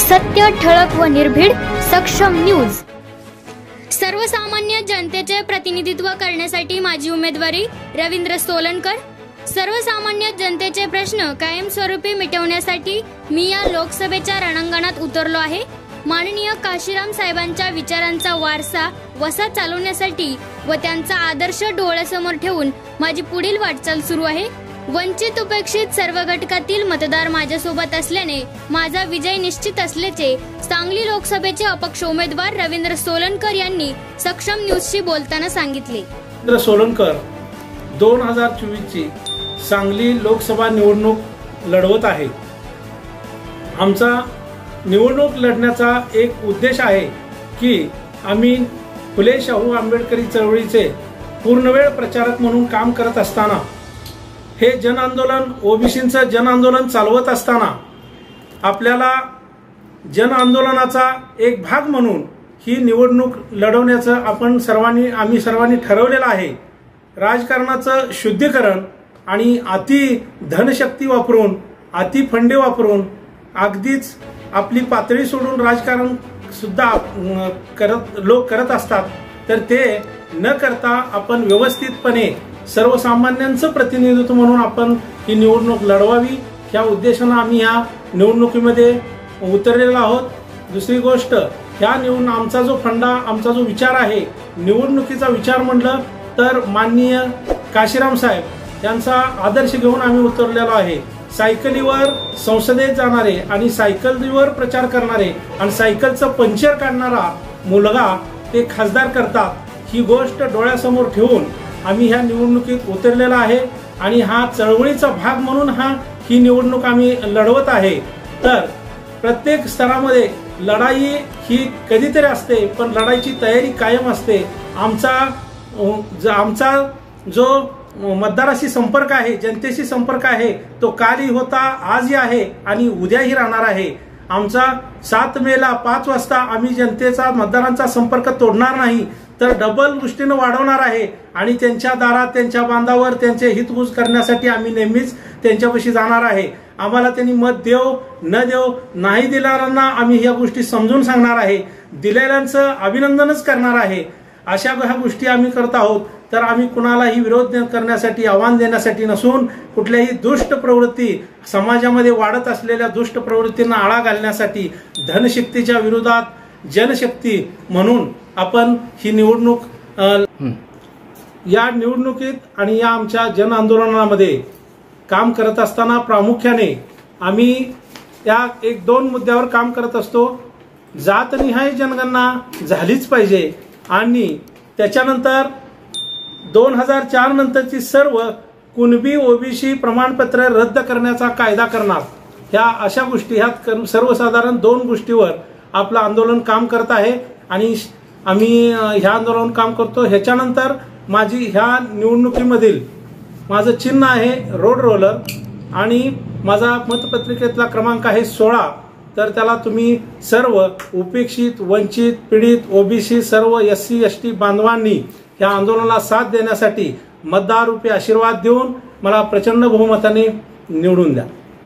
सत्य, ठळक व निर्भीड, सक्षम न्यूज। सर्वसामान्य जनतेचे प्रतिनिधित्व करण्यासाठी माझी उमेदवारी रवींद्र सोलनकर। सर्वसामान्य जनतेचे प्रश्न कायमस्वरूपी मिटवण्यासाठी मी या लोकसभेच्या रणांगणात उतरलो आहे। माननीय काशीराम साहेबांच्या विचारांचा वारसा वसा चालवण्यासाठी व त्यांचा आदर्श डोळ्यासमोर ठेवून माझी पुढील वाटचाल सुरू आहे। वंचित उपेक्षित सर्व घटकातील मतदार माझ्यासोबत असल्याने माझा विजय निश्चित असल्याचे सांगली लोकसभेचे अपक्ष उमेदवार रवींद्र सोलनकर यांनी सक्षम न्यूजशी बोलताना सांगितले। रवींद्र सोलनकर 2024 ची सांगली लोकसभा निवडणूक लढवत आहे। आमचा निवडणूक लढण्याचा एक उद्देश आहे की आम्ही फुले शाहू आंबेडकरी चळवळीचे पूर्णवेळ प्रचारक म्हणून काम करत असताना, हे जन आंदोलन ओबीसींचं जन आंदोलन चालवत असताना आपल्याला जन आंदोलनाचा एक भाग म्हणून ही निवडणूक लढवण्याचं आम्ही सर्वांनी ठरवलेलं आहे। राजकारणाचं शुद्धीकरण आणि अति धनशक्ती वापरून, अति फंडे वापरून, अगदीच आपली पातळी सोडून राजकारण सुद्धा लोक करत असतात। तर ते न करता आपण व्यवस्थितपणे सर्वसामान्यांचं प्रतिनिधित्व म्हणून आपण ही निवडणूक लढवावी, ह्या उद्देशाने आम्ही ह्या निवडणुकीमध्ये उतरलेलो आहोत। दुसरी गोष्ट, ह्या आमचा जो फंडा, आमचा जो विचार आहे, निवडणुकीचा विचार म्हटलं तर माननीय काशीराम साहेब यांचा आदर्श घेऊन आम्ही उतरलेलो आहे। सायकलीवर संसदेत जाणारे आणि सायकलीवर प्रचार करणारे आणि सायकलचं पंक्चर काढणारा मुलगा ते खासदार करतात, ही गोष्ट डोळ्यासमोर ठेवून आम्ही ह्या निवडणुकीत उतरलेला आहे आणि हा चळवळीचा भाग म्हणून ही निवडणूक आम्ही लढवत आहे। तर प्रत्येक स्तरामध्ये लढाई ही कधीतरी असते, पण लढाईची तयारी कायम असते। आमचा जो मतदाराशी संपर्क आहे, जनतेशी संपर्क आहे, तो कालही होता, आजही आहे आणि उद्याही राहणार आहे। आमचा 7 मेला 5 वाजता आम्ही जनतेचा, मतदारांचा संपर्क तोडणार नाही, तर डबल दृष्टीने वाढवणार आहे आणि त्यांच्या दारात, त्यांच्या बांधावर त्यांचे हितगुज करण्यासाठी आम्ही नेहमीच त्यांच्यापाशी जाणार आहे। आम्हाला त्यांनी मत देव न देव, नाही दिलेल्यांना आम्ही ह्या गोष्टी समजून सांगणार आहे, दिलेल्यांचं अभिनंदनच करणार आहे। अशा ह्या गोष्टी आम्ही करत आहोत। तर आम्ही कुणालाही विरोध करण्यासाठी, आव्हान देण्यासाठी नसून, कुठल्याही दुष्ट प्रवृत्ती, समाजामध्ये वाढत असलेल्या दुष्ट प्रवृत्तींना आळा घालण्यासाठी, धनशक्तीच्या विरोधात जनशक्ती म्हणून आपण ही निवडणूक, या निवडणुकीत आणि या आमच्या जन आंदोलनामध्ये काम करत असताना प्रामुख्याने आम्ही त्या 1-2 मुद्द्यावर काम करत असतो। जातनिहाय जनगणना झालीच पाहिजे आणि त्याच्यानंतर 2004 नंतरची सर्व कुणबी ओबीसी प्रमाणपत्र रद्द करण्याचा कायदा करणार, ह्या अशा गोष्टी, ह्यात सर्वसाधारण 2 गोष्टीवर आपलं आंदोलन काम करत आहे आणि आम्ही ह्या आंदोलन काम करतो। ह्याच्यानंतर माझी ह्या निवडणुकीमधील माझं चिन्ह आहे रोड रोलर आणि माझा मतपत्रिकेतला क्रमांक आहे 16। तर त्याला तुम्ही सर्व उपेक्षित, वंचित, पीडित, ओबीसी, सर्व SC ST बांधवांनी या आंदोलनाला साथ देण्यासाठी मतदार रूपी आशीर्वाद देऊन मला प्रचंड बहुमताने निवडून द्या।